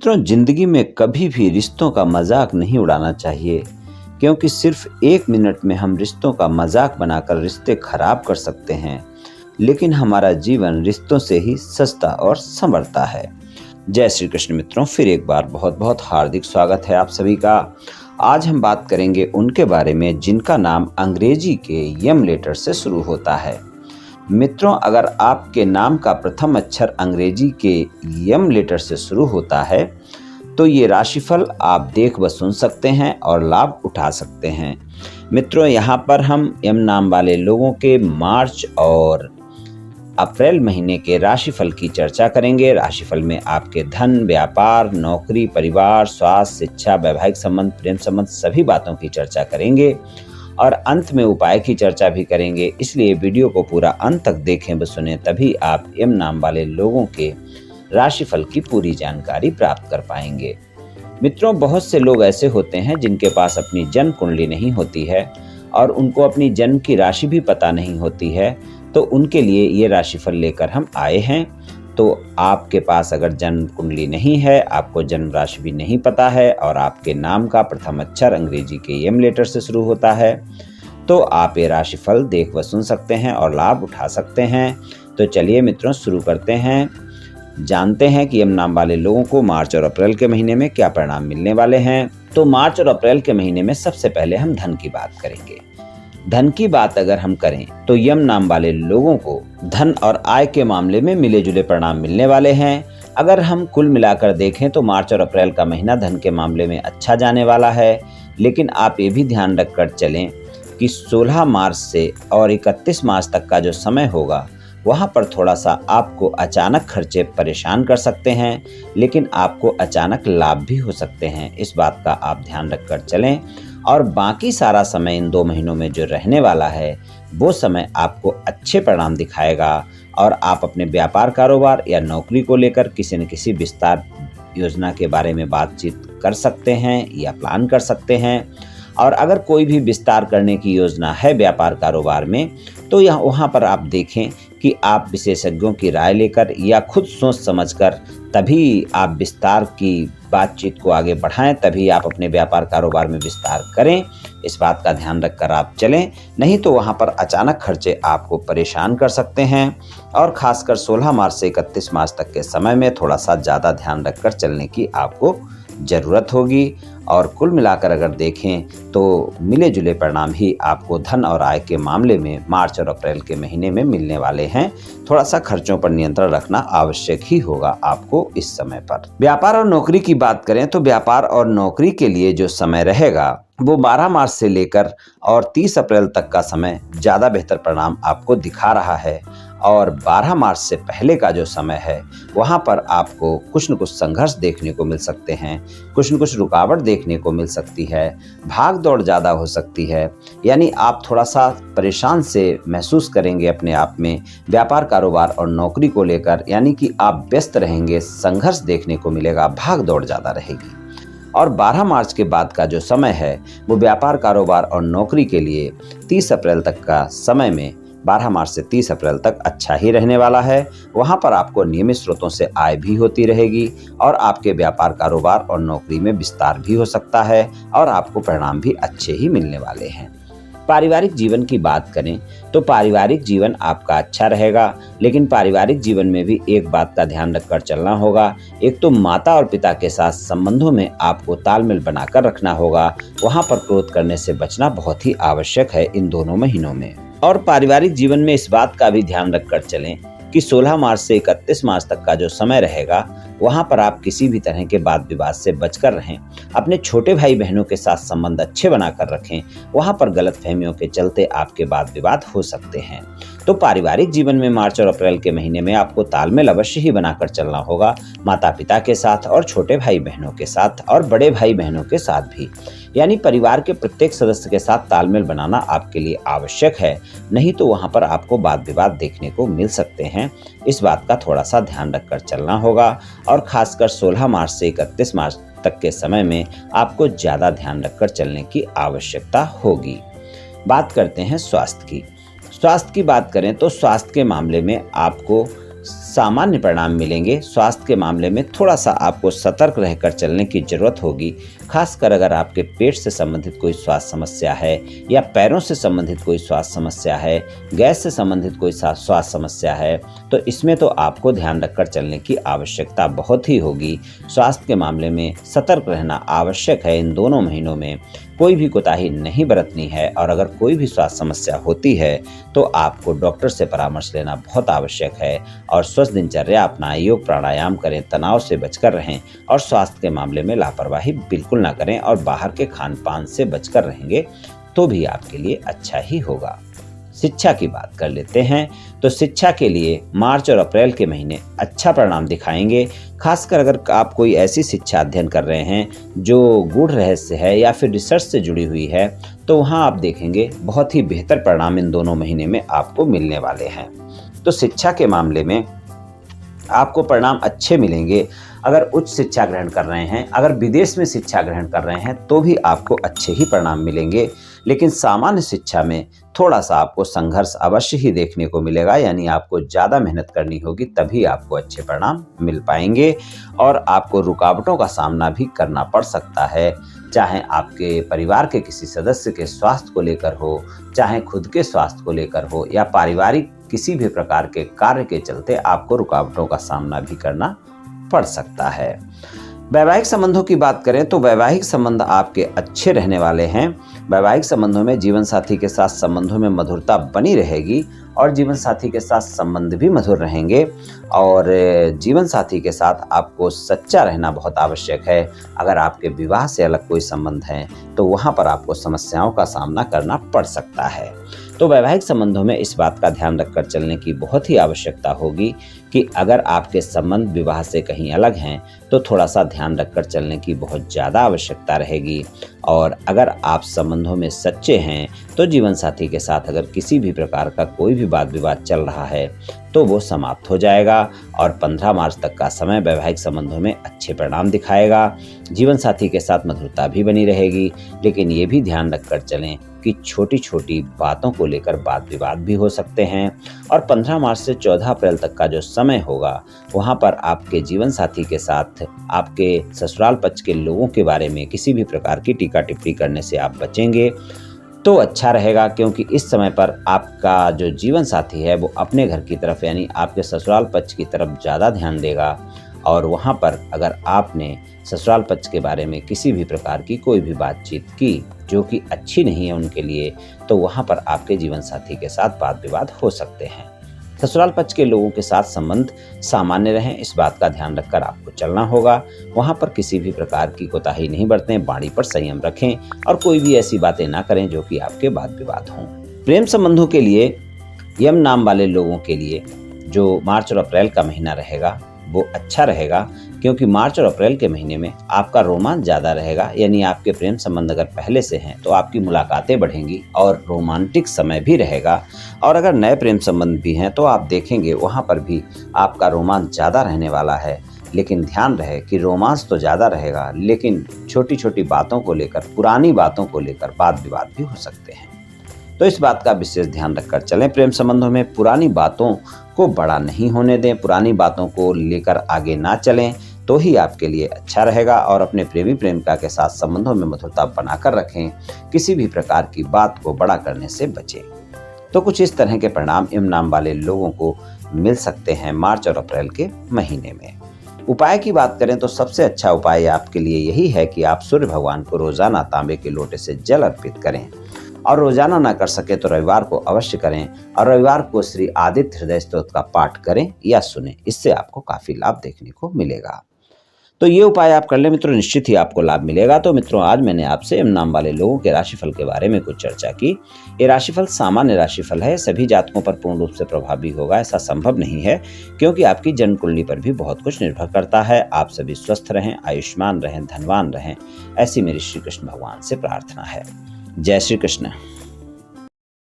मित्रों, जिंदगी में कभी भी रिश्तों का मजाक नहीं उड़ाना चाहिए, क्योंकि सिर्फ 1 मिनट में हम रिश्तों का मजाक बनाकर रिश्ते खराब कर सकते हैं, लेकिन हमारा जीवन रिश्तों से ही सजता और संवरता है। जय श्री कृष्ण मित्रों, फिर एक बार बहुत बहुत हार्दिक स्वागत है आप सभी का। आज हम बात करेंगे उनके बारे में जिनका नाम अंग्रेजी के यम लेटर से शुरू होता है। मित्रों, अगर आपके नाम का प्रथम अक्षर अंग्रेजी के यम लेटर से शुरू होता है तो ये राशिफल आप देख व सुन सकते हैं और लाभ उठा सकते हैं। मित्रों, यहाँ पर हम यम नाम वाले लोगों के मार्च और अप्रैल महीने के राशिफल की चर्चा करेंगे। राशिफल में आपके धन, व्यापार, नौकरी, परिवार, स्वास्थ्य, शिक्षा, वैवाहिक संबंध, प्रेम संबंध सभी बातों की चर्चा करेंगे और अंत में उपाय की चर्चा भी करेंगे। इसलिए वीडियो को पूरा अंत तक देखें व सुने, तभी आप यम नाम वाले लोगों के राशिफल की पूरी जानकारी प्राप्त कर पाएंगे। मित्रों, बहुत से लोग ऐसे होते हैं जिनके पास अपनी जन्म कुंडली नहीं होती है और उनको अपनी जन्म की राशि भी पता नहीं होती है, तो उनके लिए ये राशिफल लेकर हम आए हैं। तो आपके पास अगर जन्म कुंडली नहीं है, आपको जन्म राशि भी नहीं पता है और आपके नाम का प्रथम अक्षर अंग्रेजी के यम लेटर से शुरू होता है, तो आप ये राशिफल देख व सुन सकते हैं और लाभ उठा सकते हैं। तो चलिए मित्रों, शुरू करते हैं। जानते हैं कि यम नाम वाले लोगों को मार्च और अप्रैल के महीने में क्या परिणाम मिलने वाले हैं। तो मार्च और अप्रैल के महीने में सबसे पहले हम धन की बात करेंगे। धन की बात अगर हम करें तो यम नाम वाले लोगों को धन और आय के मामले में मिले जुले परिणाम मिलने वाले हैं। अगर हम कुल मिलाकर देखें तो मार्च और अप्रैल का महीना धन के मामले में अच्छा जाने वाला है, लेकिन आप ये भी ध्यान रखकर चलें कि 16 मार्च से और 31 मार्च तक का जो समय होगा, वहाँ पर थोड़ा सा आपको अचानक खर्चे परेशान कर सकते हैं, लेकिन आपको अचानक लाभ भी हो सकते हैं। इस बात का आप ध्यान रखकर चलें और बाकी सारा समय इन 2 महीनों में जो रहने वाला है, वो समय आपको अच्छे परिणाम दिखाएगा और आप अपने व्यापार, कारोबार या नौकरी को लेकर किसी न किसी विस्तार योजना के बारे में बातचीत कर सकते हैं या प्लान कर सकते हैं। और अगर कोई भी विस्तार करने की योजना है व्यापार कारोबार में, तो वहाँ पर आप देखें कि आप विशेषज्ञों की राय लेकर या खुद सोच समझकर तभी आप विस्तार की बातचीत को आगे बढ़ाएं, तभी आप अपने व्यापार कारोबार में विस्तार करें। इस बात का ध्यान रखकर आप चलें, नहीं तो वहाँ पर अचानक खर्चे आपको परेशान कर सकते हैं। और खासकर 16 मार्च से 31 मार्च तक के समय में थोड़ा सा ज़्यादा ध्यान रखकर चलने की आपको ज़रूरत होगी। और कुल मिलाकर अगर देखें तो मिले जुले परिणाम ही आपको धन और आय के मामले में मार्च और अप्रैल के महीने में मिलने वाले हैं। थोड़ा सा खर्चों पर नियंत्रण रखना आवश्यक ही होगा आपको इस समय पर। व्यापार और नौकरी की बात करें तो व्यापार और नौकरी के लिए जो समय रहेगा वो 12 मार्च से लेकर और 30 अप्रैल तक का समय ज़्यादा बेहतर परिणाम आपको दिखा रहा है। और 12 मार्च से पहले का जो समय है, वहाँ पर आपको कुछ न कुछ संघर्ष देखने को मिल सकते हैं, कुछ न कुछ रुकावट देखने को मिल सकती है, भाग दौड़ ज़्यादा हो सकती है, यानी आप थोड़ा सा परेशान से महसूस करेंगे अपने आप में व्यापार, कारोबार और नौकरी को लेकर, यानी कि आप व्यस्त रहेंगे, संघर्ष देखने को मिलेगा, भाग दौड़ ज़्यादा रहेगी। और 12 मार्च के बाद का जो समय है वो व्यापार, कारोबार और नौकरी के लिए 30 अप्रैल तक का समय में 12 मार्च से 30 अप्रैल तक अच्छा ही रहने वाला है। वहाँ पर आपको नियमित स्रोतों से आय भी होती रहेगी और आपके व्यापार, कारोबार और नौकरी में विस्तार भी हो सकता है और आपको परिणाम भी अच्छे ही मिलने वाले हैं। पारिवारिक जीवन की बात करें तो पारिवारिक जीवन आपका अच्छा रहेगा, लेकिन पारिवारिक जीवन में भी एक बात का ध्यान रखकर चलना होगा। एक तो माता और पिता के साथ संबंधों में आपको तालमेल बनाकर रखना होगा। वहाँ पर क्रोध करने से बचना बहुत ही आवश्यक है इन दोनों महीनों में। और पारिवारिक जीवन में इस बात का भी ध्यान रखकर चलें कि 16 मार्च से 31 मार्च तक का जो समय रहेगा, वहाँ पर आप किसी भी तरह के वाद विवाद से बचकर रहें। अपने छोटे भाई बहनों के साथ संबंध अच्छे बनाकर रखें। वहाँ पर गलतफहमियों के चलते आपके वाद विवाद हो सकते हैं। तो पारिवारिक जीवन में मार्च और अप्रैल के महीने में आपको तालमेल अवश्य ही बनाकर चलना होगा, माता पिता के साथ और छोटे भाई बहनों के साथ और बड़े भाई बहनों के साथ भी, यानी परिवार के प्रत्येक सदस्य के साथ तालमेल बनाना आपके लिए आवश्यक है। नहीं तो वहाँ पर आपको वाद विवाद देखने को मिल सकते हैं। इस बात का थोड़ा सा ध्यान रखकर चलना होगा और खासकर 16 मार्च से 31 मार्च तक के समय में आपको ज़्यादा ध्यान रखकर चलने की आवश्यकता होगी। बात करते हैं स्वास्थ्य की। स्वास्थ्य की बात करें तो स्वास्थ्य के मामले में आपको सामान्य परिणाम मिलेंगे। स्वास्थ्य के मामले में थोड़ा सा आपको सतर्क रहकर चलने की जरूरत होगी, खासकर अगर आपके पेट से संबंधित कोई स्वास्थ्य समस्या है या पैरों से संबंधित कोई स्वास्थ्य समस्या है, गैस से संबंधित कोई स्वास्थ्य समस्या है, तो इसमें तो आपको ध्यान रखकर चलने की आवश्यकता बहुत ही होगी। स्वास्थ्य के मामले में सतर्क रहना आवश्यक है। इन दोनों महीनों में कोई भी कोताही नहीं बरतनी है और अगर कोई भी स्वास्थ्य समस्या होती है तो आपको डॉक्टर से परामर्श लेना बहुत आवश्यक है और स्वस्थ दिनचर्या अपनाएं, योग प्राणायाम करें, तनाव से बचकर रहें और स्वास्थ्य के मामले में लापरवाही बिल्कुल ना करें और बाहर के खान पान से बचकर रहेंगे तो भी आपके लिए अच्छा ही होगा। शिक्षा की बात कर लेते हैं तो शिक्षा के लिए मार्च और अप्रैल के महीने अच्छा परिणाम दिखाएंगे। खासकर अगर आप कोई ऐसी शिक्षा अध्ययन कर रहे हैं जो गूढ़ रहस्य है या फिर रिसर्च से जुड़ी हुई है तो वहां आप देखेंगे बहुत ही बेहतर परिणाम इन दोनों महीने में आपको मिलने वाले हैं। तो शिक्षा के मामले में आपको परिणाम अच्छे मिलेंगे। अगर उच्च शिक्षा ग्रहण कर रहे हैं, अगर विदेश में शिक्षा ग्रहण कर रहे हैं तो भी आपको अच्छे ही परिणाम मिलेंगे। लेकिन सामान्य शिक्षा में थोड़ा सा आपको संघर्ष अवश्य ही देखने को मिलेगा, यानी आपको ज़्यादा मेहनत करनी होगी तभी आपको अच्छे परिणाम मिल पाएंगे और आपको रुकावटों का सामना भी करना पड़ सकता है, चाहे आपके परिवार के किसी सदस्य के स्वास्थ्य को लेकर हो, चाहे खुद के स्वास्थ्य को लेकर हो या पारिवारिक किसी भी प्रकार के कार्य के चलते आपको रुकावटों का सामना भी करना पड़ सकता है। वैवाहिक संबंधों की बात करें तो वैवाहिक संबंध आपके अच्छे रहने वाले हैं। वैवाहिक संबंधों में जीवन साथी के साथ संबंधों में मधुरता बनी रहेगी और जीवन साथी के साथ संबंध भी मधुर रहेंगे और जीवन साथी के साथ आपको सच्चा रहना बहुत आवश्यक है। अगर आपके विवाह से अलग कोई संबंध है तो वहाँ पर आपको समस्याओं का सामना करना पड़ सकता है। तो वैवाहिक संबंधों में इस बात का ध्यान रखकर चलने की बहुत ही आवश्यकता होगी कि अगर आपके संबंध विवाह से कहीं अलग हैं तो थोड़ा सा ध्यान रखकर चलने की बहुत ज़्यादा आवश्यकता रहेगी। और अगर आप संबंधों में सच्चे हैं तो जीवन साथी के साथ अगर किसी भी प्रकार का कोई भी वाद विवाद चल रहा है तो वो समाप्त हो जाएगा और 15 मार्च तक का समय वैवाहिक संबंधों में अच्छे परिणाम दिखाएगा। जीवन साथी के साथ मधुरता भी बनी रहेगी, लेकिन ये भी ध्यान रखकर चलें कि छोटी छोटी बातों को लेकर वाद विवाद भी हो सकते हैं। और 15 मार्च से 14 अप्रैल तक का जो समय होगा वहाँ पर आपके जीवन साथी के साथ आपके ससुराल पक्ष के लोगों के बारे में किसी भी प्रकार की टीका टिप्पणी करने से आप बचेंगे तो अच्छा रहेगा, क्योंकि इस समय पर आपका जो जीवन साथी है वो अपने घर की तरफ यानी आपके ससुराल पक्ष की तरफ ज़्यादा ध्यान देगा और वहाँ पर अगर आपने ससुराल पक्ष के बारे में किसी भी प्रकार की कोई भी बातचीत की जो कि अच्छी नहीं है उनके लिए तो वहाँ पर आपके जीवन साथी के साथ वाद विवाद हो सकते हैं। ससुराल पक्ष के लोगों के साथ संबंध सामान्य रहें, इस बात का ध्यान रखकर आपको चलना होगा। वहाँ पर किसी भी प्रकार की कोताही नहीं बरतें, वाणी पर संयम रखें और कोई भी ऐसी बातें ना करें जो कि आपके वाद विवाद हों। प्रेम संबंधों के लिए यम नाम वाले लोगों के लिए जो मार्च और अप्रैल का महीना रहेगा वो अच्छा रहेगा, क्योंकि मार्च और अप्रैल के महीने में आपका रोमांच ज़्यादा रहेगा, यानी आपके प्रेम संबंध अगर पहले से हैं तो आपकी मुलाकातें बढ़ेंगी और रोमांटिक समय भी रहेगा। और अगर नए प्रेम संबंध भी हैं तो आप देखेंगे वहाँ पर भी आपका रोमांच ज़्यादा रहने वाला है। लेकिन ध्यान रहे कि रोमांच तो ज़्यादा रहेगा लेकिन छोटी छोटी बातों को लेकर, पुरानी बातों को लेकर वाद विवाद भी हो सकते हैं। तो इस बात का विशेष ध्यान रखकर चलें। प्रेम संबंधों में पुरानी बातों को बड़ा नहीं होने दें, पुरानी बातों को लेकर आगे ना चलें तो ही आपके लिए अच्छा रहेगा। और अपने प्रेमी प्रेमिका के साथ संबंधों में मधुरता बनाकर रखें, किसी भी प्रकार की बात को बड़ा करने से बचें। तो कुछ इस तरह के परिणाम इम नाम वाले लोगों को मिल सकते हैं मार्च और अप्रैल के महीने में। उपाय की बात करें तो सबसे अच्छा उपाय आपके लिए यही है कि आप सूर्य भगवान को रोजाना तांबे के लोटे से जल अर्पित करें और रोजाना ना कर सके तो रविवार को अवश्य करें और रविवार को श्री आदित्य हृदय स्तोत्र का पाठ करें या सुनें। इससे आपको काफी लाभ देखने को मिलेगा। तो ये उपाय आप कर ले मित्रों, निश्चित ही आपको लाभ मिलेगा। तो मित्रों, आज मैंने आपसे इम नाम वाले लोगों के राशिफल के बारे में कुछ चर्चा की। ये राशिफल सामान्य राशिफल है, सभी जातकों पर पूर्ण रूप से प्रभावी होगा ऐसा संभव नहीं है, क्योंकि आपकी जन्म कुंडली पर भी बहुत कुछ निर्भर करता है। आप सभी स्वस्थ रहें, आयुष्मान रहें, धनवान रहें, ऐसी मेरी श्री कृष्ण भगवान से प्रार्थना है। जय श्री कृष्ण।